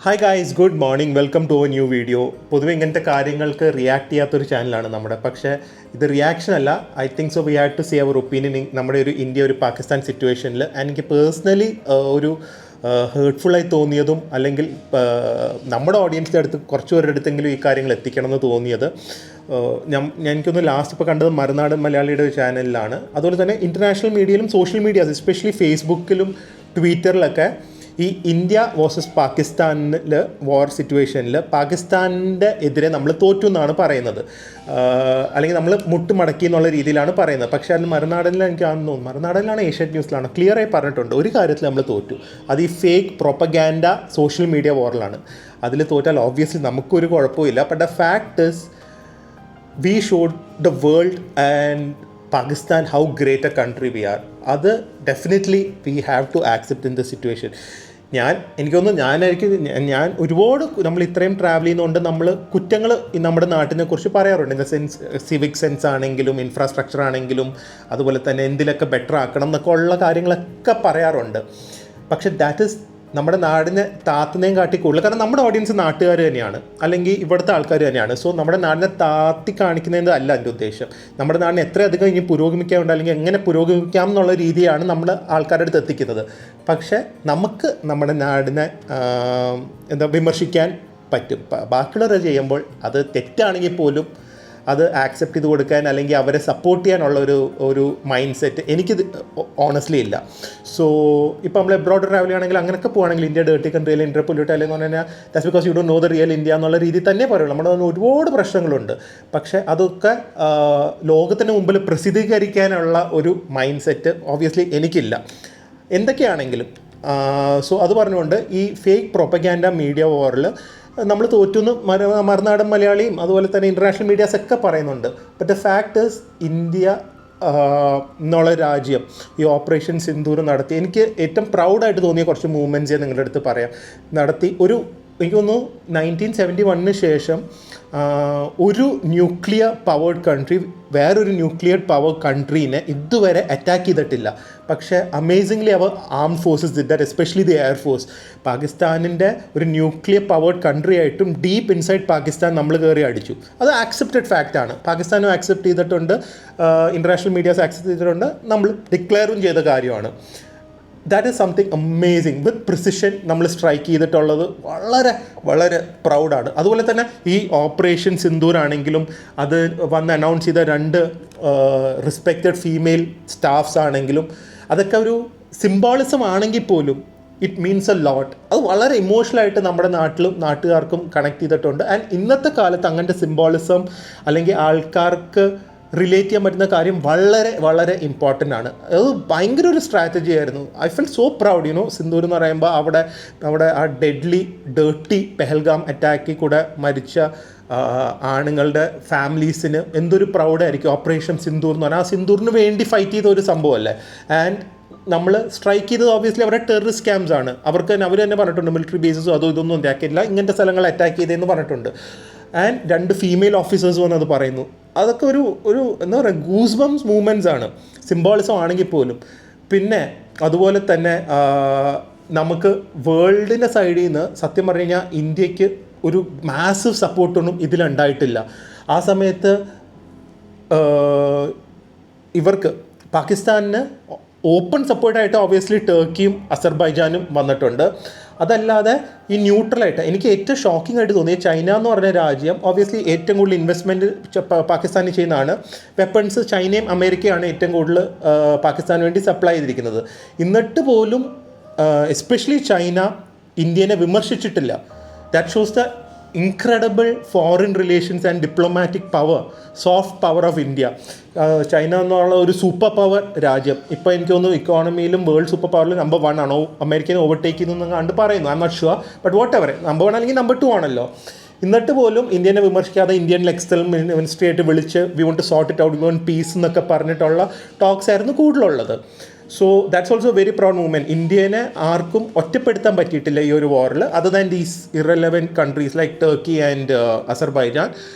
Hi guys, good morning. Welcome to a new video. പൊതുവെ ഇങ്ങനത്തെ കാര്യങ്ങൾക്ക് റിയാക്ട് ചെയ്യാത്തൊരു ചാനലാണ് നമ്മുടെ. പക്ഷേ ഇത് റിയാക്ഷൻ അല്ല. I think so we had to see our opinion നമ്മുടെ ഒരു ഇന്ത്യ ഒരു പാകിസ്ഥാൻ സിറ്റുവേഷനിൽ. എനിക്ക് പേഴ്സണലി ഒരു ഹേർട്ട്ഫുള്ളായി തോന്നിയതും അല്ലെങ്കിൽ നമ്മുടെ ഓഡിയൻസിൻ്റെ അടുത്ത് കുറച്ച് പേരുടെ അടുത്തെങ്കിലും ഈ കാര്യങ്ങൾ എത്തിക്കണം എന്ന് തോന്നിയത് എനിക്കൊന്ന് ലാസ്റ്റ് ഇപ്പോൾ കണ്ടത് മറുനാടൻ മലയാളിയുടെ ഒരു ചാനലിലാണ്. അതുപോലെ തന്നെ ഇൻ്റർനാഷണൽ മീഡിയയിലും സോഷ്യൽ മീഡിയാസ് എസ്പെഷ്യലി ഫേസ്ബുക്കിലും ട്വിറ്ററിലൊക്കെ ഈ ഇന്ത്യ വേഴ്സസ് പാകിസ്ഥാനിൽ വാർ സിറ്റുവേഷനിൽ പാകിസ്ഥാനിൻ്റെ എതിരെ നമ്മൾ തോറ്റു എന്നാണ് പറയുന്നത്, അല്ലെങ്കിൽ നമ്മൾ മുട്ടുമടക്കി എന്നുള്ള രീതിയിലാണ് പറയുന്നത്. പക്ഷേ അതിൽ മറുനാടനിൽ എനിക്ക് തോന്നുന്നു, മറുനാടനിലാണ് ഏഷ്യാനെറ്റ് ന്യൂസിലാണ് ക്ലിയറായി പറഞ്ഞിട്ടുണ്ട് ഒരു കാര്യത്തിൽ നമ്മൾ തോറ്റു. അത് ഈ ഫേക്ക് പ്രൊപ്പഗാൻഡ സോഷ്യൽ മീഡിയ വാറിലാണ്. അതിൽ തോറ്റാൽ ഓബ്വിയസ്ലി നമുക്കൊരു കുഴപ്പമില്ല. But the fact is we showed the world and Pakistan how great a country we are. അത് definitely we have to accept in the situation. ഞാൻ ഒരുപാട് നമ്മൾ ഇത്രയും ട്രാവൽ ചെയ്യുന്നതുകൊണ്ട് നമ്മൾ കുറ്റങ്ങൾ നമ്മുടെ നാട്ടിനെ കുറിച്ച് പറയാറുണ്ട്. In the sense civic sense ആണെങ്കിലും ഇൻഫ്രാസ്ട്രക്ചർ ആണെങ്കിലും അതുപോലെ തന്നെ എന്തിലൊക്കെ ബെറ്റർ ആക്കണം എന്നൊക്കെ ഉള്ള കാര്യങ്ങളൊക്കെ പറയാറുണ്ട്. പക്ഷേ ദാറ്റ് ഈസ് നമ്മുടെ നാടിനെ താത്തുന്നേയും കാട്ടി കൂടുതൽ. കാരണം നമ്മുടെ ഓഡിയൻസ് നാട്ടുകാർ തന്നെയാണ്, അല്ലെങ്കിൽ ഇവിടുത്തെ ആൾക്കാർ തന്നെയാണ്. സോ നമ്മുടെ നാടിനെ താത്തി കാണിക്കുന്നതിൻ്റെ അല്ല എൻ്റെ ഉദ്ദേശം. നമ്മുടെ നാടിനെ എത്രയധികം ഇനി പുരോഗമിക്കാനുണ്ട് അല്ലെങ്കിൽ എങ്ങനെ പുരോഗമിക്കാം എന്നുള്ള രീതിയാണ് നമ്മൾ ആൾക്കാരുടെ അടുത്ത് എത്തിക്കുന്നത്. പക്ഷേ നമുക്ക് നമ്മുടെ നാടിനെ വിമർശിക്കാൻ പറ്റും. ബാക്കിയുള്ളവർ ചെയ്യുമ്പോൾ അത് തെറ്റാണെങ്കിൽ പോലും അത് ആക്സെപ്റ്റ് ചെയ്ത് കൊടുക്കാൻ അല്ലെങ്കിൽ അവരെ സപ്പോർട്ട് ചെയ്യാനുള്ള ഒരു മൈൻഡ് സെറ്റ് എനിക്കിത് ഓണസ്റ്റ്ലി ഇല്ല. സോ ഇപ്പോൾ നമ്മൾ എബ്രോഡ് ട്രാവൽ ചെയ്യുകയാണെങ്കിൽ അങ്ങനെയൊക്കെ പോകുകയാണെങ്കിൽ ഇന്ത്യ ഡേർട്ടി കൺട്രി അല്ലെങ്കിൽ ഇന്ത്യ പൊല്യൂട്ട് അല്ലെങ്കിൽ എന്ന് പറഞ്ഞാൽ that's because you don't know the real India എന്നുള്ള രീതിയിൽ തന്നെ പറയുള്ളൂ. നമ്മുടെ ഒരുപാട് പ്രശ്നങ്ങളുണ്ട്. പക്ഷേ അതൊക്കെ ലോകത്തിന് മുമ്പിൽ പ്രസിദ്ധീകരിക്കാനുള്ള ഒരു മൈൻഡ് സെറ്റ് ഓബ്വിയസ്ലി എനിക്കില്ല എന്തൊക്കെയാണെങ്കിലും. സോ അത് പറഞ്ഞുകൊണ്ട് ഈ ഫേക്ക് പ്രൊപ്പഗാൻഡ മീഡിയ വാറിൽ നമ്മൾ തോറ്റുന്നു മറുനാടൻ മലയാളിയും അതുപോലെ തന്നെ ഇൻ്റർനാഷണൽ മീഡിയാസ് ഒക്കെ പറയുന്നുണ്ട്. But the fact is India എന്നുള്ള രാജ്യം ഈ ഓപ്പറേഷൻ സിന്ദൂർ നടത്തി എനിക്ക് ഏറ്റവും പ്രൗഡായിട്ട് തോന്നിയ കുറച്ച് മൂവ്മെൻറ്റ്സ് ഞാൻ നിങ്ങളുടെ അടുത്ത് പറയാം. എനിക്ക് തോന്നുന്നു 1971 ശേഷം ഒരു ന്യൂക്ലിയർ പവേർഡ് കൺട്രി വേറൊരു ന്യൂക്ലിയർ പവർ കൺട്രീനെ ഇതുവരെ അറ്റാക്ക് ചെയ്തിട്ടില്ല. പക്ഷേ amazingly our armed forces did that, especially the air force. പാകിസ്ഥാനിൻ്റെ ഒരു ന്യൂക്ലിയർ പവേർഡ് കൺട്രി ആയിട്ടും ഡീപ്പ് ഇൻസൈഡ് പാകിസ്ഥാൻ നമ്മൾ കയറി അടിച്ചു. അത് ആക്സെപ്റ്റഡ് ഫാക്റ്റാണ്. പാകിസ്ഥാനും ആക്സെപ്റ്റ് ചെയ്തിട്ടുണ്ട്, ഇൻ്റർനാഷണൽ മീഡിയാസ് ആക്സെപ്റ്റ് ചെയ്തിട്ടുണ്ട്, നമ്മൾ ഡിക്ലെയറും ചെയ്ത കാര്യമാണ്. That is something amazing. With precision നമ്മൾ സ്ട്രൈക്ക് ചെയ്തിട്ടുള്ളത് വളരെ വളരെ പ്രൗഡാണ്. അതുപോലെ തന്നെ ഈ ഓപ്പറേഷൻ സിന്ദൂർ ആണെങ്കിലും അത് വന്ന് അനൗൺസ് ചെയ്ത 2 റെസ്പെക്റ്റഡ് ഫീമെയിൽ സ്റ്റാഫ്സ് ആണെങ്കിലും അതൊക്കെ ഒരു സിംബോളിസം ആണെങ്കിൽ പോലും ഇറ്റ് മീൻസ് എ ലോട്ട്. അത് വളരെ ഇമോഷണലായിട്ട് നമ്മുടെ നാട്ടിലും നാട്ടുകാർക്കും കണക്ട് ചെയ്തിട്ടുണ്ട്. ആൻഡ് ഇന്നത്തെ കാലത്ത് അങ്ങനത്തെ സിംബോളിസം അല്ലെങ്കിൽ ആൾക്കാർക്ക് റിലേറ്റ് ചെയ്യാൻ പറ്റുന്ന കാര്യം വളരെ വളരെ ഇമ്പോർട്ടൻ്റ് ആണ്. അത് ഭയങ്കര ഒരു സ്ട്രാറ്റജി ആയിരുന്നു. I feel so proud. Sindoor എന്ന് പറയുമ്പോൾ അവിടെ ആ ഡെഡ്ലി ഡേർട്ടി പെഹൽഗാം അറ്റാക്കിൽ കൂടെ മരിച്ച ആണുങ്ങളുടെ ഫാമിലീസിന് എന്തൊരു പ്രൗഡായിരിക്കും ഓപ്പറേഷൻ സിന്ദൂർ എന്ന് പറഞ്ഞാൽ. ആ സിന്ദൂറിന് വേണ്ടി ഫൈറ്റ് ചെയ്ത ഒരു സംഭവമല്ലേ. ആൻഡ് നമ്മൾ സ്ട്രൈക്ക് ചെയ്തത് ഓബ്വിയസ്ലി അവരുടെ ടെററിസ്റ്റ് ക്യാമ്പ്സ് ആണ്. അവർ തന്നെ പറഞ്ഞിട്ടുണ്ട് മിലിറ്ററി ബേസസും അതും ഇതൊന്നും അറ്റാക്കിയില്ല, ഇങ്ങനത്തെ സ്ഥലങ്ങൾ അറ്റാക്ക് ചെയ്തതെന്ന് പറഞ്ഞിട്ടുണ്ട്. ആൻഡ് 2 ഫീമെയിൽ ഓഫീസേഴ്സ് വന്നത് പറയുന്നു. അതൊക്കെ ഒരു എന്താ പറയുക, ഗൂസ് ബംസ് മൂവ്മെൻറ്റ്സ് ആണ്, സിംബോളിസം ആണെങ്കിൽ പോലും. പിന്നെ അതുപോലെ തന്നെ നമുക്ക് വേൾഡിൻ്റെ സൈഡിൽ നിന്ന് സത്യം പറഞ്ഞു കഴിഞ്ഞാൽ ഇന്ത്യക്ക് ഒരു മാസീവ് സപ്പോർട്ടൊന്നും ഇതിലുണ്ടായിട്ടില്ല. ആ സമയത്ത് ഇവർക്ക് പാകിസ്ഥാനിന് ഓപ്പൺ സപ്പോർട്ടായിട്ട് ഓബ്വിയസ്ലി ടർക്കിയും അസർബൈജാനും വന്നിട്ടുണ്ട്. അതല്ലാതെ ഈ ന്യൂട്രലായിട്ട് എനിക്ക് ഏറ്റവും ഷോക്കിംഗ് ആയിട്ട് തോന്നിയത് ചൈന എന്ന് പറഞ്ഞ രാജ്യം ഓബ്വിയസ്ലി ഏറ്റവും കൂടുതൽ ഇൻവെസ്റ്റ്മെൻറ്റ് പാകിസ്ഥാനിൽ ചെയ്യുന്നതാണ്. വെപ്പൺസ് ചൈനയും അമേരിക്കയാണ് ഏറ്റവും കൂടുതൽ പാകിസ്ഥാന് വേണ്ടി സപ്ലൈ ചെയ്തിരിക്കുന്നത്. എന്നിട്ട് പോലും എസ്പെഷ്യലി ചൈന ഇന്ത്യനെ വിമർശിച്ചിട്ടില്ല. That shows the incredible foreign relations and diplomatic power, soft power of India. China എന്നുള്ള ഒരു സൂപ്പർ പവർ രാജ്യം ഇപ്പോൾ എനിക്ക് തോന്നുന്നു ഇക്കോണമിയിലും വേൾഡ് സൂപ്പർ പവറിൽ നമ്പർ 1 ആണോ, അമേരിക്കനെ ഓവർടേക്ക് ചെയ്യുന്നു കണ്ട് പറയുന്നു. I am not sure, but whatever, number 1 അല്ലെങ്കിൽ നമ്പർ 2 ആണല്ലോ. എന്നിട്ട് പോലും ഇന്ത്യനെ വിമർശിക്കാതെ ഇന്ത്യൻ എക്സ്റ്റേണൽ മിനിസ്ട്രി ആയിട്ട് വിളിച്ച് we want to sort it out, V want peace എന്നൊക്കെ പറഞ്ഞിട്ടുള്ള ടോക്സ് ആയിരുന്നു കൂടുതലുള്ളത്. So that's also very proud moment. ഇന്ത്യനെ ആർക്കും ഒറ്റപ്പെടുത്താൻ പറ്റിയിട്ടില്ല ഈ ഒരു വാറിൽ, other than these irrelevant countries like Turkey and Azerbaijan.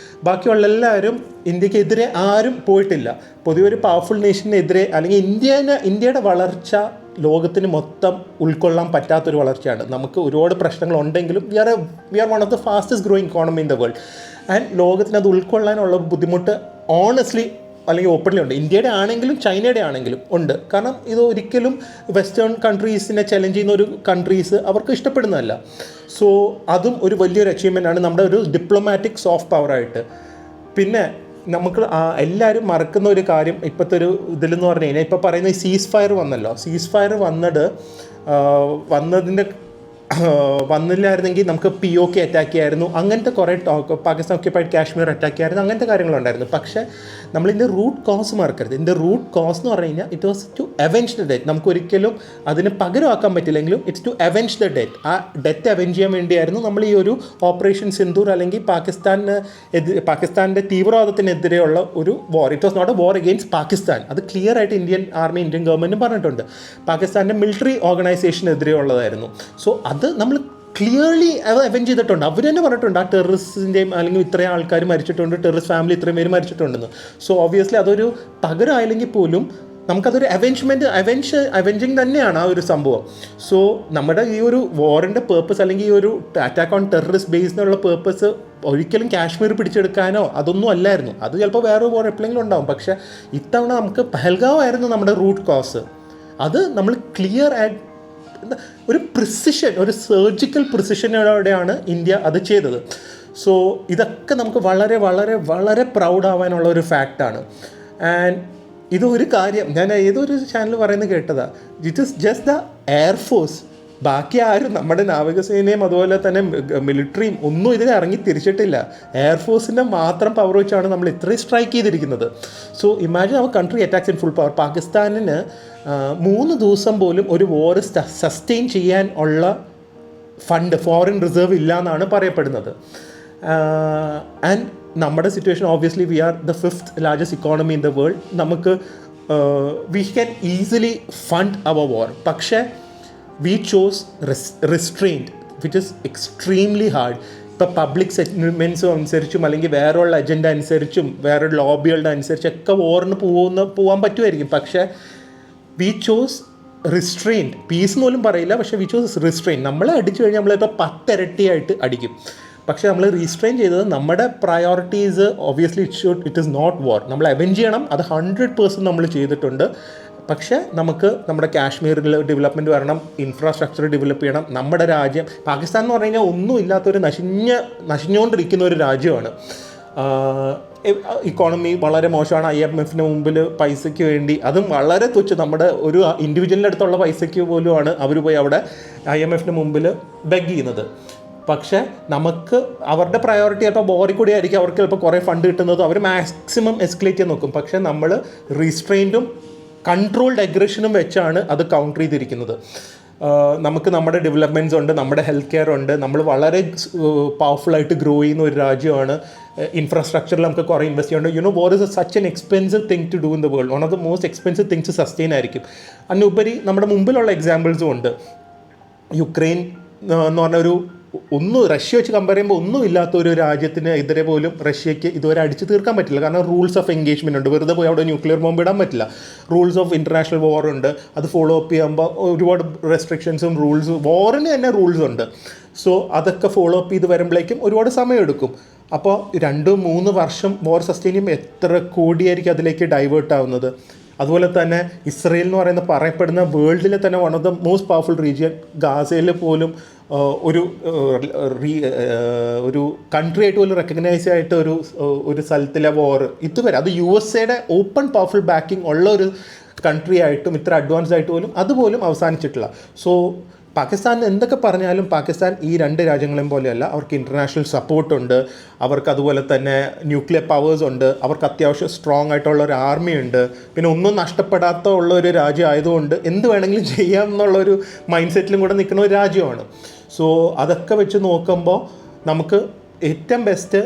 ബാക്കിയുള്ള എല്ലാവരും ഇന്ത്യക്കെതിരെ ആരും പോയിട്ടില്ല. പൊതുവെ ഒരു പവർഫുൾ നേഷനെതിരെ അല്ലെങ്കിൽ ഇന്ത്യയുടെ വളർച്ച ലോകത്തിന് മൊത്തം ഉൾക്കൊള്ളാൻ പറ്റാത്തൊരു വളർച്ചയാണ്. നമുക്ക് ഒരുപാട് പ്രശ്നങ്ങളുണ്ടെങ്കിലും we are one of the fastest growing economy in the world. And ലോകത്തിന് അത് ഉൾക്കൊള്ളാനുള്ള ബുദ്ധിമുട്ട് ഓണസ്റ്റ്ലി അല്ലെങ്കിൽ ഓപ്പൺലി ഉണ്ട്. ഇന്ത്യയുടെ ആണെങ്കിലും ചൈനയുടെ ആണെങ്കിലും ഉണ്ട്. കാരണം ഇത് ഒരിക്കലും വെസ്റ്റേൺ കൺട്രീസിനെ ചലഞ്ച് ചെയ്യുന്ന ഒരു കൺട്രീസ് അവർക്ക് ഇഷ്ടപ്പെടുന്നതല്ല. സോ അതും ഒരു വലിയൊരു അച്ചീവ്മെൻ്റ് ആണ് നമ്മുടെ ഒരു ഡിപ്ലോമാറ്റിക് സോഫ്റ്റ് പവറായിട്ട്. പിന്നെ നമുക്ക് എല്ലാവരും മറക്കുന്ന ഒരു കാര്യം ഇപ്പോഴത്തെ ഒരു ഇതിലെന്ന് പറഞ്ഞു കഴിഞ്ഞാൽ, ഇപ്പോൾ പറയുന്ന ഈ സീസ് ഫയർ വന്നല്ലോ. സീസ് ഫയർ വന്നില്ലായിരുന്നെങ്കിൽ നമുക്ക് POK അറ്റാക്ക് ചെയ്യായിരുന്നു, അങ്ങനത്തെ കുറേ പാകിസ്ഥാൻ ഓക്യുപ്പൈഡ് കാശ്മീർ അറ്റാക്ക് ചെയ്യായിരുന്നു, അങ്ങനത്തെ കാര്യങ്ങളുണ്ടായിരുന്നു. പക്ഷേ നമ്മളിതിൻ്റെ റൂട്ട് കോസ് മറക്കരുത്. ഇതിൻ്റെ റൂട്ട് കോസ് എന്ന് പറഞ്ഞു കഴിഞ്ഞാൽ it was to avenge the death. നമുക്കൊരിക്കലും അതിന് പകരമാക്കാൻ പറ്റില്ലെങ്കിലും it's to avenge the death. ആ ഡെത്ത് അവെഞ്ച് ചെയ്യാൻ വേണ്ടിയായിരുന്നു നമ്മൾ ഈ ഒരു ഓപ്പറേഷൻ സിന്ദൂർ അല്ലെങ്കിൽ പാകിസ്ഥാൻ്റെ തീവ്രവാദത്തിനെതിരെയുള്ള ഒരു war. It was not a war against Pakistan. അത് ക്ലിയർ ആയിട്ട് ഇന്ത്യൻ ഗവൺമെൻറ്റും പറഞ്ഞിട്ടുണ്ട്. പാകിസ്ഥാൻ്റെ മിലിറ്ററി ഓർഗനൈസേഷനെതിരെയുള്ളതായിരുന്നു. സോ അത് നമ്മൾ ക്ലിയർലി അവെഞ്ച് ചെയ്തിട്ടുണ്ട്. അവർ തന്നെ പറഞ്ഞിട്ടുണ്ട് ആ ടെററിസ്റ്റിൻ്റെയും അല്ലെങ്കിൽ ഇത്രയും ആൾക്കാർ മരിച്ചിട്ടുണ്ട്, ടെററിസ്റ്റ് ഫാമിലി ഇത്രയും പേര് മരിച്ചിട്ടുണ്ടെന്ന്. സോ ഒബ്വിയസ്ലി അതൊരു പകരമായില്ലെങ്കിൽ പോലും നമുക്കതൊരു അവെഞ്ചിങ് തന്നെയാണ് ആ ഒരു സംഭവം. സോ നമ്മുടെ ഈ ഒരു വാറിൻ്റെ പേർപ്പസ് അല്ലെങ്കിൽ ഈ ഒരു അറ്റാക്ക് ഓൺ ടെററിസ്റ്റ് ബേസിനുള്ള പേർപ്പസ് ഒരിക്കലും കാശ്മീർ പിടിച്ചെടുക്കാനോ അതൊന്നും അല്ലായിരുന്നു. അത് ചിലപ്പോൾ വേറെ വാർ എപ്പോഴെങ്കിലും ഉണ്ടാവും. പക്ഷേ ഇത്തവണ നമുക്ക് പഹൽഗാവ് ആയിരുന്നു നമ്മുടെ റൂട്ട് കോസ്. അത് നമ്മൾ ക്ലിയർ ആയിട്ട് ഒരു പ്രിസിഷൻ, ഒരു സർജിക്കൽ പ്രിസിഷനോടെയാണ് ഇന്ത്യ അത് ചെയ്തത്. സോ ഇതൊക്കെ നമുക്ക് വളരെ വളരെ വളരെ പ്രൗഡ് ആവാനുള്ള ഒരു ഫാക്റ്റാണ്. ആൻഡ് ഇതൊരു കാര്യം ഞാൻ ഏതൊരു ചാനൽ പറയുന്നത് കേട്ടതാണ്, it is just the air force. ബാക്കി ആരും നമ്മുടെ നാവികസേനയും അതുപോലെ തന്നെ മിലിറ്ററിയും ഒന്നും ഇതിൽ ഇറങ്ങി തിരിച്ചിട്ടില്ല. എയർഫോഴ്സിൻ്റെ മാത്രം പവർ വെച്ചാണ് നമ്മൾ ഇത്രയും സ്ട്രൈക്ക് ചെയ്തിരിക്കുന്നത്. So imagine our country attacks in full power. പാകിസ്ഥാനിന് 3 ദിവസം പോലും ഒരു വാർ സസ്റ്റെയിൻ ചെയ്യാൻ ഉള്ള ഫണ്ട്, ഫോറിൻ റിസർവ് ഇല്ല എന്നാണ് പറയപ്പെടുന്നത്. ആൻഡ് നമ്മുടെ situation obviously we are the 5th largest economy in the world. നമുക്ക് we can easily fund our war. പക്ഷേ we chose restraint, which is extremely hard. ഇപ്പോൾ പബ്ലിക് സെറ്റിൽമെൻറ്റ്സും അനുസരിച്ചും അല്ലെങ്കിൽ വേറെയുള്ള അജണ്ട അനുസരിച്ചും വേറെ ലോബികളുടെ അനുസരിച്ചൊക്കെ വാറിന് പോകാൻ പറ്റുമായിരിക്കും. പക്ഷേ വി ചോസ് റിസ്ട്രെയിൻറ്റ്. പീസ് പോലും പറയില്ല, പക്ഷേ വി ചോസ് റിസ്ട്രെയിൻറ്റ്. നമ്മളെ അടിച്ചു കഴിഞ്ഞാൽ നമ്മളിപ്പോൾ 10 ഇരട്ടിയായിട്ട് അടിക്കും. പക്ഷേ നമ്മൾ റീസ്ട്രെയിൻ ചെയ്തത് നമ്മുടെ priorities obviously it is not war. നമ്മൾ അവെഞ്ച് ചെയ്യണം, അത് 100% നമ്മൾ ചെയ്തിട്ടുണ്ട്. പക്ഷേ നമുക്ക് നമ്മുടെ കാശ്മീരിൽ ഡെവലപ്മെൻറ്റ് വരണം, ഇൻഫ്രാസ്ട്രക്ചർ ഡെവലപ്പ് ചെയ്യണം. നമ്മുടെ രാജ്യം പാകിസ്ഥാൻ എന്ന് പറഞ്ഞു കഴിഞ്ഞാൽ ഒന്നും ഇല്ലാത്തൊരു നശിഞ്ഞുകൊണ്ടിരിക്കുന്ന ഒരു രാജ്യമാണ്. ഇക്കോണമി വളരെ മോശമാണ്. IMF മുമ്പിൽ പൈസയ്ക്ക് വേണ്ടി, അതും വളരെ തുച്ഛം, നമ്മുടെ ഒരു ഇൻഡിവിജ്വലിൻ്റെ അടുത്തുള്ള പൈസയ്ക്ക് പോലുമാണ് അവർ പോയി അവിടെ IMF മുമ്പിൽ ബെഗ് ചെയ്യുന്നത്. പക്ഷേ നമുക്ക് അവരുടെ പ്രയോറിറ്റി ചിലപ്പോൾ ബോറിൽ കൂടി ആയിരിക്കും. അവർക്ക് ചിലപ്പോൾ കുറേ ഫണ്ട് കിട്ടുന്നത്, അവർ മാക്സിമം എസ്കലേറ്റ് ചെയ്യാൻ നോക്കും. പക്ഷേ നമ്മൾ റീസ്ട്രെയിൻറ്റും കൺട്രോൾഡ് അഗ്രഷനും വെച്ചാണ് അത് കൗണ്ടർ ചെയ്തിരിക്കുന്നത്. നമുക്ക് നമ്മുടെ ഡെവലപ്മെൻറ്റ്സ് ഉണ്ട്, നമ്മുടെ ഹെൽത്ത് കെയർ ഉണ്ട്, നമ്മൾ വളരെ പവർഫുള്ളായിട്ട് ഗ്രോ ചെയ്യുന്ന ഒരു രാജ്യമാണ്. ഇൻഫ്രാസ്ട്രക്ചറിൽ നമുക്ക് കുറേ ഇൻവെസ്റ്റ് ചെയ്യുന്നുണ്ട്. War is such an expensive thing to do in the world. One of the most expensive things to sustain ആയിരിക്കും. അതിനുപരി നമ്മുടെ മുമ്പിലുള്ള എക്സാമ്പിൾസും ഉണ്ട്. യുക്രൈൻ എന്ന് പറഞ്ഞൊരു റഷ്യ വെച്ച് കമ്പയർ ചെയ്യുമ്പോൾ ഒന്നും ഇല്ലാത്ത ഒരു രാജ്യത്തിന് എതിരെ പോലും റഷ്യയ്ക്ക് ഇതുവരെ അടിച്ചു തീർക്കാൻ പറ്റില്ല. കാരണം റൂൾസ് ഓഫ് എൻഗേജ്മെൻ്റ് ഉണ്ട്. വെറുതെ പോയി അവിടെ ന്യൂക്ലിയർ ബോംബ് ഇടാൻ പറ്റില്ല. റൂൾസ് ഓഫ് ഇൻ്റർനാഷണൽ വാർ ഉണ്ട്. അത് ഫോളോ അപ്പ് ചെയ്യുമ്പോൾ ഒരുപാട് റെസ്ട്രിക്ഷൻസും വാറിന് തന്നെ റൂൾസ് ഉണ്ട്. സോ അതൊക്കെ ഫോളോ അപ്പ് ചെയ്ത് വരുമ്പോഴേക്കും ഒരുപാട് സമയമെടുക്കും. അപ്പോൾ 2-3 വർഷം വാർ സസ്റ്റെയിൻ ചെയ്യുമ്പോൾ എത്ര കോടിയായിരിക്കും അതിലേക്ക് ഡൈവേർട്ട് ആവുന്നത്. അതുപോലെ തന്നെ ഇസ്രയേൽ എന്ന് പറയപ്പെടുന്ന വേൾഡിലെ തന്നെ one of the most powerful region, ഗാസയിൽ പോലും ഒരു കൺട്രി ആയിട്ട് പോലും റെക്കഗ്നൈസ് ആയിട്ട് ഒരു സ്ഥലത്തിലെ വാർ ഇതുവരെ, അത് USA ഓപ്പൺ പവർഫുൾ ബാക്കിംഗ് ഉള്ള ഒരു കൺട്രി ആയിട്ടും ഇത്ര അഡ്വാൻസ്ഡ് ആയിട്ട് പോലും അതുപോലും അവസാനിച്ചിട്ടില്ല. സോ പാകിസ്ഥാൻ എന്തൊക്കെ പറഞ്ഞാലും പാകിസ്ഥാൻ ഈ 2 രാജ്യങ്ങളെയും പോലെയല്ല. അവർക്ക് ഇൻ്റർനാഷണൽ സപ്പോർട്ടുണ്ട്, അവർക്ക് അതുപോലെ തന്നെ ന്യൂക്ലിയർ പവേഴ്സ് ഉണ്ട്, അവർക്ക് അത്യാവശ്യം സ്ട്രോങ് ആയിട്ടുള്ള ഒരു ആർമി ഉണ്ട്. പിന്നെ ഒന്നും നഷ്ടപ്പെടാത്ത ഉള്ള ഒരു രാജ്യം ആയതുകൊണ്ട് എന്ത് വേണമെങ്കിലും ചെയ്യാം എന്നുള്ളൊരു മൈൻഡ് സെറ്റിലും കൂടെ നിൽക്കുന്ന ഒരു രാജ്യമാണ്. സോ അതൊക്കെ വെച്ച് നോക്കുമ്പോൾ നമുക്ക് ഏറ്റവും ബെസ്റ്റ്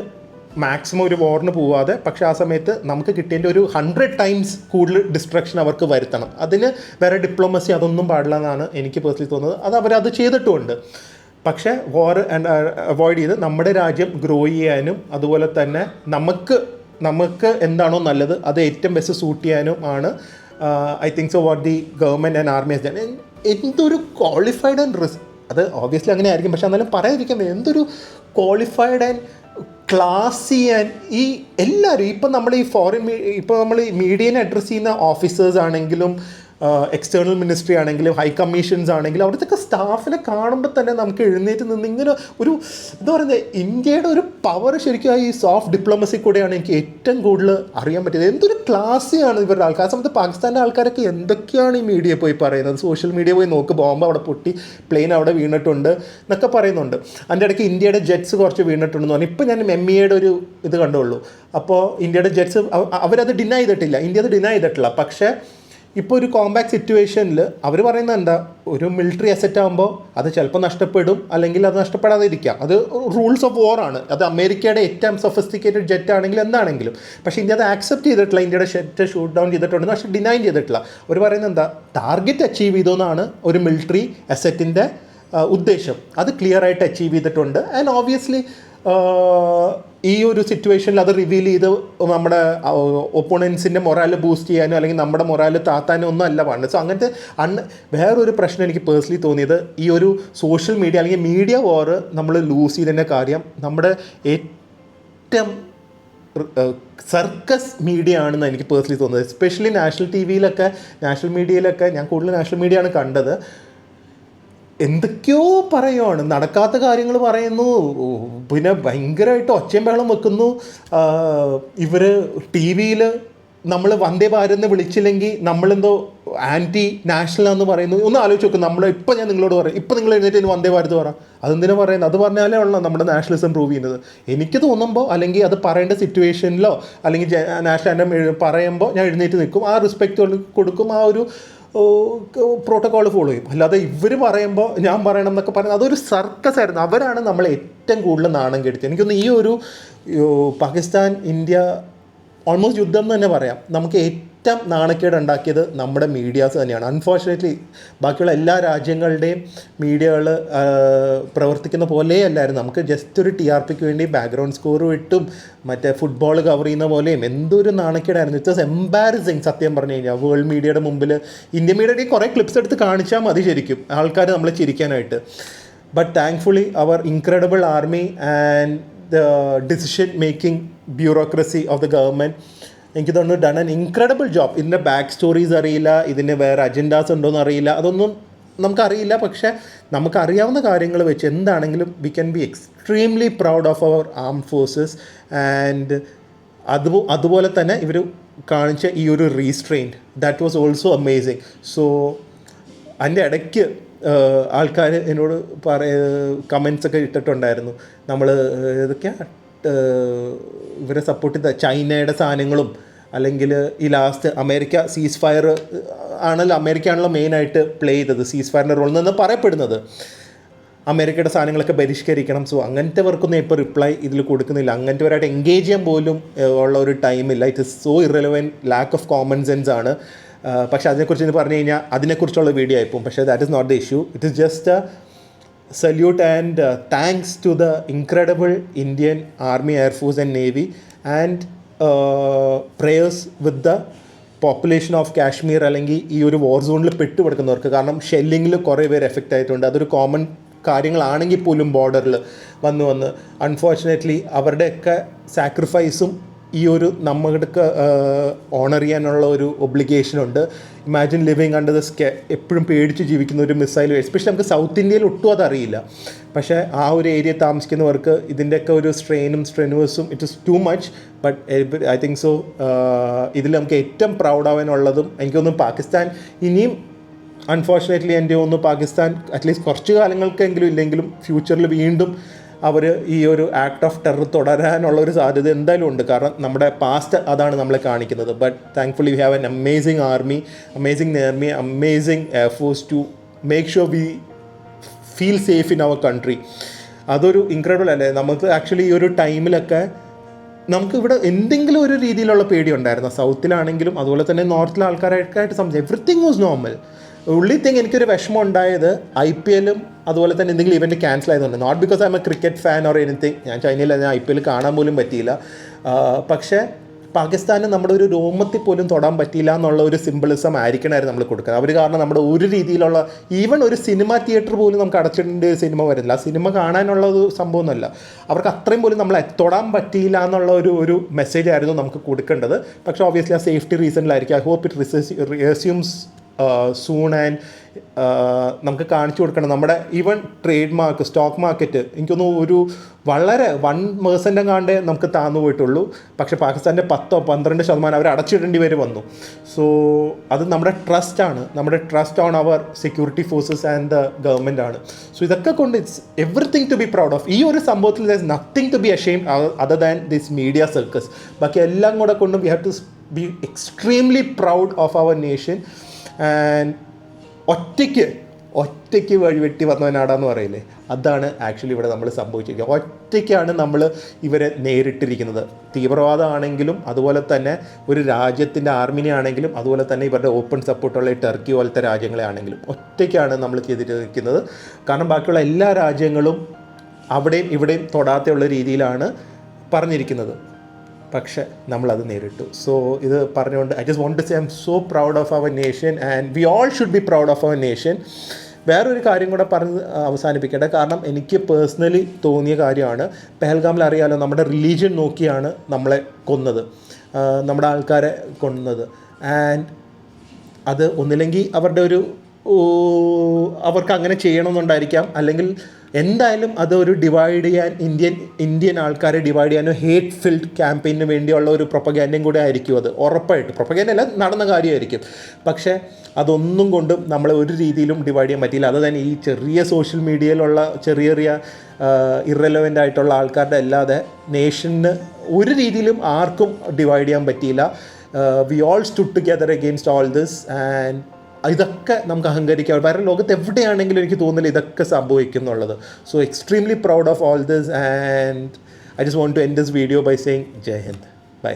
മാക്സിമം ഒരു വാറിന് പോവാതെ, പക്ഷേ ആ സമയത്ത് നമുക്ക് കിട്ടിയതിൻ്റെ ഒരു 100 times കൂടുതൽ ഡിസ്ട്രക്ഷൻ അവർക്ക് വരുത്തണം. അതിന് വേറെ ഡിപ്ലോമസി അതൊന്നും പാടില്ല എന്നാണ് എനിക്ക് പേഴ്സണലി തോന്നുന്നത്. അത് അവരത് ചെയ്തിട്ടുമുണ്ട്. പക്ഷേ വാർ അവോയ്ഡ് ചെയ്ത് നമ്മുടെ രാജ്യം ഗ്രോ ചെയ്യാനും അതുപോലെ തന്നെ നമുക്ക് എന്താണോ നല്ലത് അത് ഏറ്റവും ബെസ്റ്റ് സൂട്ട് ചെയ്യാനും ആണ് I think so what the government and army has done. എന്തൊരു ക്വാളിഫൈഡ് ആൻഡ് അത് ഓബ്വിയസ്ലി അങ്ങനെ ആയിരിക്കും, പക്ഷെ എന്നാലും പറയാതിരിക്കുന്നത് എന്തൊരു ക്വാളിഫൈഡ് ആൻഡ് ക്ലാസി ആൻഡ് ഈ എല്ലാവരും ഇപ്പം നമ്മൾ ഈ ഇപ്പോൾ നമ്മൾ ഈ മീഡിയനെ അഡ്രസ്സ് ചെയ്യുന്ന ഓഫീസേഴ്സ് ആണെങ്കിലും എക്സ്റ്റേണൽ മിനിസ്ട്രി ആണെങ്കിലും ഹൈ കമ്മീഷൻസ് ആണെങ്കിലും അവിടുത്തെ സ്റ്റാഫിനെ കാണുമ്പോൾ തന്നെ നമുക്ക് എഴുന്നേറ്റ് നിന്ന് ഇങ്ങനെ ഒരു എന്താ പറയുന്നത്, ഇന്ത്യയുടെ ഒരു പവർ ശരിക്കും ഈ സോഫ്റ്റ് ഡിപ്ലോമസി കൂടെയാണ് എനിക്ക് ഏറ്റവും കൂടുതൽ അറിയാൻ പറ്റിയത്. എന്തൊരു ക്ലാസ്സിയാണ് ഇവരുടെ ആൾക്കാർ. ആ സമയത്ത് പാകിസ്ഥാൻ്റെ ആൾക്കാരൊക്കെ എന്തൊക്കെയാണ് ഈ മീഡിയ പോയി പറയുന്നത്, സോഷ്യൽ മീഡിയ പോയി നോക്ക്, ബോംബ് അവിടെ പൊട്ടി, പ്ലെയിൻ അവിടെ വീണിട്ടുണ്ട് എന്നൊക്കെ പറയുന്നുണ്ട്. അതിൻ്റെ ഇടയ്ക്ക് ഇന്ത്യയുടെ ജെറ്റ്സ് കുറച്ച് വീണിട്ടുണ്ടെന്ന് പറഞ്ഞു. ഇപ്പോൾ ഞാൻ MEAയുടെ ഒരു ഇത് കണ്ടുള്ളൂ. അപ്പോൾ ഇന്ത്യയുടെ ജെറ്റ്സ് അവരത് ഡിനൈ ചെയ്തിട്ടില്ല, ഇന്ത്യ അത് ഡിനൈ ചെയ്തിട്ടില്ല. പക്ഷേ ഇപ്പോൾ ഒരു കോമ്പാക്ട് സിറ്റുവേഷനിൽ അവർ പറയുന്നത് എന്താ, ഒരു മിലിറ്ററി അസറ്റ് ആകുമ്പോൾ അത് ചിലപ്പോൾ നഷ്ടപ്പെടും, അല്ലെങ്കിൽ അത് നഷ്ടപ്പെടാതെ ഇരിക്കാം. അത് റൂൾസ് ഓഫ് വാർ ആണ്. അത് അമേരിക്കയുടെ ഏറ്റവും സൊഫിസ്റ്റിക്കേറ്റഡ് ജെറ്റ് ആണെങ്കിലും എന്താണെങ്കിലും. പക്ഷേ ഇന്ത്യ അത് ആക്സെപ്റ്റ് ചെയ്തിട്ടില്ല. ഇന്ത്യയുടെ ജെറ്റ് ഷൂട്ട് ഡൗൺ ചെയ്തിട്ടുണ്ട്, പക്ഷേ ഡിനൈ ചെയ്തിട്ടില്ല. അവർ പറയുന്നത് എന്താ, ടാർഗറ്റ് അച്ചീവ് ചെയ്തോന്നാണ് ഒരു മിലിറ്ററി അസറ്റിൻ്റെ ഉദ്ദേശം. അത് ക്ലിയർ ആയിട്ട് അച്ചീവ് ചെയ്തിട്ടുണ്ട്. ആൻഡ് ഓബ്വിയസ്ലി ഈ ഒരു സിറ്റുവേഷനിൽ അത് റിവീൽ ചെയ്ത് നമ്മുടെ ഒപ്പോണൻസിൻ്റെ മൊറാൽ ബൂസ്റ്റ് ചെയ്യാനോ അല്ലെങ്കിൽ നമ്മുടെ മൊറാൽ താത്താനോ ഒന്നും അല്ല വേണ്ടത്. സോ അങ്ങനത്തെ വേറൊരു പ്രശ്നം എനിക്ക് പേഴ്സണലി തോന്നിയത്, ഈ ഒരു സോഷ്യൽ മീഡിയ അല്ലെങ്കിൽ മീഡിയ വാർ നമ്മൾ ലൂസ് ചെയ്തതിൻ്റെ കാര്യം നമ്മുടെ ഏറ്റവും സർക്കസ് മീഡിയ ആണെന്ന് എനിക്ക് പേഴ്സണലി തോന്നുന്നത്. എസ്പെഷ്യലി നാഷണൽ ടിവിയിലൊക്കെ, നാഷണൽ മീഡിയയിലൊക്കെ ഞാൻ കൂടുതൽ നാഷണൽ മീഡിയ ആണ് കണ്ടത്. എന്തൊക്കെയോ പറയുവാണ്, നടക്കാത്ത കാര്യങ്ങൾ പറയുന്നു, പിന്നെ ഭയങ്കരമായിട്ട് ഒച്ചയും ബഹളം വെക്കുന്നു. ഇവർ TV-യിൽ നമ്മൾ വന്ദേ ഭാരത് എന്ന് വിളിച്ചില്ലെങ്കിൽ നമ്മളെന്തോ ആൻറ്റി നാഷണലാന്ന് പറയുന്നു. ഒന്ന് ആലോചിച്ച് നോക്കും. ഇപ്പം ഞാൻ നിങ്ങളോട് പറയും, ഇപ്പം നിങ്ങൾ എഴുന്നേറ്റ് വന്ദേ ഭാരത് പറ, അതെന്തിനാ പറയുന്നത്? അത് പറഞ്ഞാലേ ഉള്ളൂ നമ്മുടെ നാഷണലിസം പ്രൂവ് ചെയ്യുന്നത്. എനിക്ക് തോന്നുമ്പോൾ, അല്ലെങ്കിൽ അത് പറയേണ്ട സിറ്റുവേഷനിലോ അല്ലെങ്കിൽ നാഷണൽ ആൻറ്റം പറയുമ്പോൾ ഞാൻ എഴുന്നേറ്റ് നിൽക്കും, ആ റെസ്പെക്റ്റ് കൊടുക്കും, ആ ഒരു പ്രോട്ടോക്കോൾ ഫോളോ ചെയ്യും. അല്ലാതെ ഇവർ പറയുമ്പോൾ ഞാൻ പറയണം എന്നൊക്കെ പറയുന്നത് അതൊരു സർക്കസ് ആയിരുന്നു. അവരാണ് നമ്മളെ ഏറ്റവും കൂടുതൽ നാണം കെടുത്തിയത്. എനിക്കൊന്ന് ഈ ഒരു പാകിസ്ഥാൻ ഇന്ത്യ ഓൾമോസ്റ്റ് യുദ്ധം എന്ന് തന്നെ പറയാം. നമുക്ക് ഏറ്റവും നാണക്കേട് ഉണ്ടാക്കിയത് നമ്മുടെ മീഡിയാസ് തന്നെയാണ്. അൺഫോർച്ചുനേറ്റ്ലി ബാക്കിയുള്ള എല്ലാ രാജ്യങ്ങളുടെയും മീഡിയകൾ പ്രവർത്തിക്കുന്ന പോലെയല്ലായിരുന്നു. നമുക്ക് ജസ്റ്റ് ഒരു TRPക്ക് വേണ്ടി ബാക്ക്ഗ്രൗണ്ട് സ്കോർ ഇട്ടും മറ്റേ ഫുട്ബോൾ കവർ ചെയ്യുന്ന പോലെയും എന്തൊരു നാണക്കേടായിരുന്നു. ഇറ്റ്സ് എംബാരസിങ് സത്യം പറഞ്ഞു കഴിഞ്ഞാൽ. വേൾഡ് മീഡിയയുടെ മുമ്പിൽ ഇന്ത്യൻ മീഡിയയുടെ കുറേ ക്ലിപ്സ് എടുത്ത് കാണിച്ചാൽ മതി ശരിക്കും ആൾക്കാർ നമ്മളെ ചിരിക്കാനായിട്ട്. But thankfully our incredible army and the decision making bureaucracy of the government, എനിക്ക് തോന്നുന്നു ഡൺ ആൻ ഇൻക്രെഡിബിൾ ജോബ്. ഇതിൻ്റെ ബാക്ക് സ്റ്റോറീസ് അറിയില്ല, ഇതിന് വേറെ അജൻഡാസ് ഉണ്ടോയെന്ന് അറിയില്ല, അതൊന്നും നമുക്കറിയില്ല. പക്ഷേ നമുക്കറിയാവുന്ന കാര്യങ്ങൾ വെച്ച് എന്താണെങ്കിലും we can be extremely proud of our armed forces. And അതുപോലെ തന്നെ ഇവർ കാണിച്ച ഈ ഒരു restrained, that was also amazing. So അതിൻ്റെ ഇടയ്ക്ക് ആൾക്കാർ എന്നോട് കമൻസൊക്കെ ഇട്ടിട്ടുണ്ടായിരുന്നു, നമ്മൾ ഇതൊക്കെയാണ് ഇവരെ സപ്പോർട്ട് ചെയ്ത ചൈനയുടെ സാധനങ്ങളും, അല്ലെങ്കിൽ ഈ ലാസ്റ്റ് അമേരിക്ക സീസ് ഫയർ അമേരിക്കയാണല്ലോ മെയിനായിട്ട് പ്ലേ ചെയ്തത് സീസ് ഫയറിൻ്റെ റോളിൽ നിന്ന് പറയപ്പെടുന്നത്. അമേരിക്കയുടെ സാധനങ്ങളൊക്കെ ബഹിഷ്കരിക്കണം. സോ അങ്ങനത്തെ വർക്കൊന്നും ഇപ്പോൾ റിപ്ലൈ ഇതിൽ കൊടുക്കുന്നില്ല. അങ്ങനത്തെവരായിട്ട് എൻഗേജ് ചെയ്യാൻ പോലും ഉള്ള ഒരു ടൈമില്ല. It is so irrelevant, lack of common sense ആണ്. പക്ഷേ അതിനെക്കുറിച്ച് പറഞ്ഞു കഴിഞ്ഞാൽ അതിനെക്കുറിച്ചുള്ള വീഡിയോ ആയിപ്പോവും. പക്ഷേ that is not the issue. It is just a salute and thanks to the incredible Indian Army, Air Force and Navy, and prayers with the population of Kashmir അല്ലെങ്കിൽ ഈ ഒരു വാർ സോണിൽ പെട്ടുകിടക്കുന്നവർക്ക്. കാരണം ഷെല്ലിങ്ങിൽ കുറേ പേര് എഫക്റ്റ് ആയിട്ടുണ്ട്. അതൊരു കോമൺ കാര്യങ്ങളാണെങ്കിൽ പോലും ബോർഡറിൽ വന്ന് അൺഫോർച്ചുനേറ്റ്ലി അവരുടെയൊക്കെ സാക്രിഫൈസും ഈ ഒരു നമ്മൾക്ക് ഓണർ ചെയ്യാനുള്ള ഒരു ഒബ്ലിഗേഷനുണ്ട്. Imagine living under the sky, എപ്പോഴും പേടിച്ച് ജീവിക്കുന്ന ഒരു മിസൈൽ. എസ്പെഷ്യലി നമുക്ക് സൗത്ത് ഇന്ത്യയിൽ ഒട്ടും അതറിയില്ല. പക്ഷേ ആ ഒരു ഏരിയ താമസിക്കുന്നവർക്ക് ഇതിൻ്റെയൊക്കെ ഒരു സ്ട്രെനുവസും it is too much. But I think so ഇതിൽ നമുക്ക് ഏറ്റവും പ്രൗഡ് ആവാനുള്ളതും എനിക്കൊന്നും പാകിസ്ഥാൻ ഇനിയും അൺഫോർച്ചുനേറ്റ്ലി എൻ്റെ ഒന്ന് പാകിസ്ഥാൻ അറ്റ്ലീസ്റ്റ് കുറച്ച് കാലങ്ങൾക്കെങ്കിലും ഇല്ലെങ്കിലും ഫ്യൂച്ചറിൽ വീണ്ടും അവർ ഈ ഒരു ആക്ട് ഓഫ് ടെറർ തുടരാനുള്ള ഒരു സാധ്യത എന്തായാലും ഉണ്ട്. കാരണം നമ്മുടെ പാസ്റ്റ് അതാണ് നമ്മളെ കാണിക്കുന്നത്. But thankfully we have an amazing army, amazing air force to make sure we feel safe in our country. അതൊരു ഇൻക്രെഡിബിൾ അല്ലേ. നമുക്ക് ആക്ച്വലി ഈ ഒരു ടൈമിലൊക്കെ നമുക്കിവിടെ എന്തെങ്കിലും ഒരു രീതിയിലുള്ള പേടി ഉണ്ടായിരുന്നു. സൗത്തിലാണെങ്കിലും അതുപോലെ തന്നെ നോർത്തിലെ ആൾക്കാരായിട്ട് സംസാരിക്കും. Everything was normal. Only thing എനിക്കൊരു വിഷമം ഉണ്ടായത് IPL-ഉം അതുപോലെ തന്നെ എന്തെങ്കിലും ഇവൻറ്റ് ക്യാൻസൽ ആയതുകൊണ്ട്. Not because I'm a cricket fan or anything. ഞാൻ ചൈനയിൽ IPL കാണാൻ പോലും പറ്റിയില്ല. പക്ഷേ പാകിസ്ഥാന് നമ്മുടെ ഒരു രോമത്തിൽ പോലും തൊടാൻ പറ്റിയില്ല എന്നുള്ള ഒരു സിംബിളിസം ആയിരിക്കണമായിരുന്നു നമ്മൾ കൊടുക്കുന്നത്. അവർ കാരണം നമ്മുടെ ഒരു രീതിയിലുള്ള ഈവൻ ഒരു സിനിമ തിയേറ്റർ പോലും നമുക്ക് അടച്ചിടേണ്ട ഒരു സിനിമ വരുന്നില്ല. ആ സിനിമ കാണാനുള്ള ഒരു സംഭവമൊന്നുമല്ല, അവർക്ക് അത്രയും പോലും നമ്മളെ തൊടാൻ പറ്റിയില്ല എന്നുള്ള ഒരു മെസ്സേജ് ആയിരുന്നു നമുക്ക് കൊടുക്കേണ്ടത്. പക്ഷേ ഓബിയസ്ലി ആ സേഫ്റ്റി റീസണിലായിരിക്കും. I hope it resumes soon and നമുക്ക് കാണിച്ചു കൊടുക്കണം. നമ്മുടെ even trade mark, stock market എനിക്കൊന്ന് ഒരു വളരെ 1% കാണ്ടേ നമുക്ക് താന്നു പോയിട്ടുള്ളൂ. പക്ഷേ പാകിസ്ഥാൻ്റെ 10-12% അവർ അടച്ചിടേണ്ടി വരെ വന്നു. സോ അത് നമ്മുടെ ട്രസ്റ്റാണ്, നമ്മുടെ trust on our security forces and the government ആണ്. സോ ഇതൊക്കെ കൊണ്ട് it's everything to be proud of. ഈ ഒരു സംഭവത്തിൽ there is nothing to be ashamed other than this media circus. ബാക്കി എല്ലാം കൂടെ കൊണ്ടും we have to be extremely proud of our nation. And ഒറ്റയ്ക്ക് വഴിവെട്ടി വന്നവനാടാന്ന് പറയില്ലേ, അതാണ് ആക്ച്വലി ഇവിടെ നമ്മൾ സംഭവിച്ചിരിക്കുന്നത്. ഒറ്റയ്ക്കാണ് നമ്മൾ ഇവരെ നേരിട്ടിരിക്കുന്നത്. തീവ്രവാദമാണെങ്കിലും അതുപോലെ തന്നെ ഒരു രാജ്യത്തിൻ്റെ ആർമിനെ ആണെങ്കിലും അതുപോലെ തന്നെ ഇവരുടെ ഓപ്പൺ സപ്പോർട്ടുള്ള ടർക്കി പോലത്തെ രാജ്യങ്ങളെ ആണെങ്കിലും ഒറ്റയ്ക്കാണ് നമ്മൾ ചെയ്തിരിക്കുന്നത്. കാരണം ബാക്കിയുള്ള എല്ലാ രാജ്യങ്ങളും അവിടെയും ഇവിടെയും തൊടാത്തുള്ള രീതിയിലാണ് പറഞ്ഞിരിക്കുന്നത്. പക്ഷേ നമ്മളത് നേരിട്ടു. സോ ഇത് പറഞ്ഞുകൊണ്ട് I just want to say I'm so proud of our nation and we all should be proud of our nation. വേറൊരു കാര്യം കൂടെ പറഞ്ഞ് അവസാനിപ്പിക്കേണ്ടത്, കാരണം എനിക്ക് പേഴ്സണലി തോന്നിയ കാര്യമാണ്, പെഹൽഗാമിൽ അറിയാമല്ലോ നമ്മുടെ റിലീജിയൻ നോക്കിയാണ് നമ്മളെ കൊന്നത്, നമ്മുടെ ആൾക്കാരെ കൊന്നത്. ആൻഡ് അത് ഒന്നില്ലെങ്കിൽ അവരുടെ ഒരു അവർക്ക് അങ്ങനെ ചെയ്യണമെന്നുണ്ടായിരിക്കാം, അല്ലെങ്കിൽ എന്തായാലും അതൊരു ഡിവൈഡ് ചെയ്യാൻ ഇന്ത്യൻ ആൾക്കാരെ ഡിവൈഡ് ചെയ്യാനോ ഹേറ്റ് ഫിൽഡ് ക്യാമ്പയിന് വേണ്ടിയുള്ള ഒരു പ്രൊപ്പഗാൻഡയും കൂടെ ആയിരിക്കും അത്. ഉറപ്പായിട്ട് പ്രൊപ്പഗാൻഡ അല്ല, നടന്ന കാര്യമായിരിക്കും. പക്ഷേ അതൊന്നും കൊണ്ടും നമ്മളെ ഒരു രീതിയിലും ഡിവൈഡ് ചെയ്യാൻ പറ്റിയില്ല. അത് തന്നെ ഈ ചെറിയ സോഷ്യൽ മീഡിയയിലുള്ള ചെറിയ ഇറലവൻ്റ് ആയിട്ടുള്ള ആൾക്കാരുടെ അല്ലാതെ നേഷന് ഒരു രീതിയിലും ആർക്കും ഡിവൈഡ് ചെയ്യാൻ പറ്റിയില്ല. We all stood together against all this. And ഇതൊക്കെ നമുക്ക് അഹങ്കരിക്കാം. വേറെ ലോകത്ത് എവിടെയാണെങ്കിലും എനിക്ക് തോന്നുന്നില്ല ഇതൊക്കെ സംഭവിക്കും എന്നുള്ളത്. So extremely proud of all this and I just want to end this video by saying Jai Hind. By.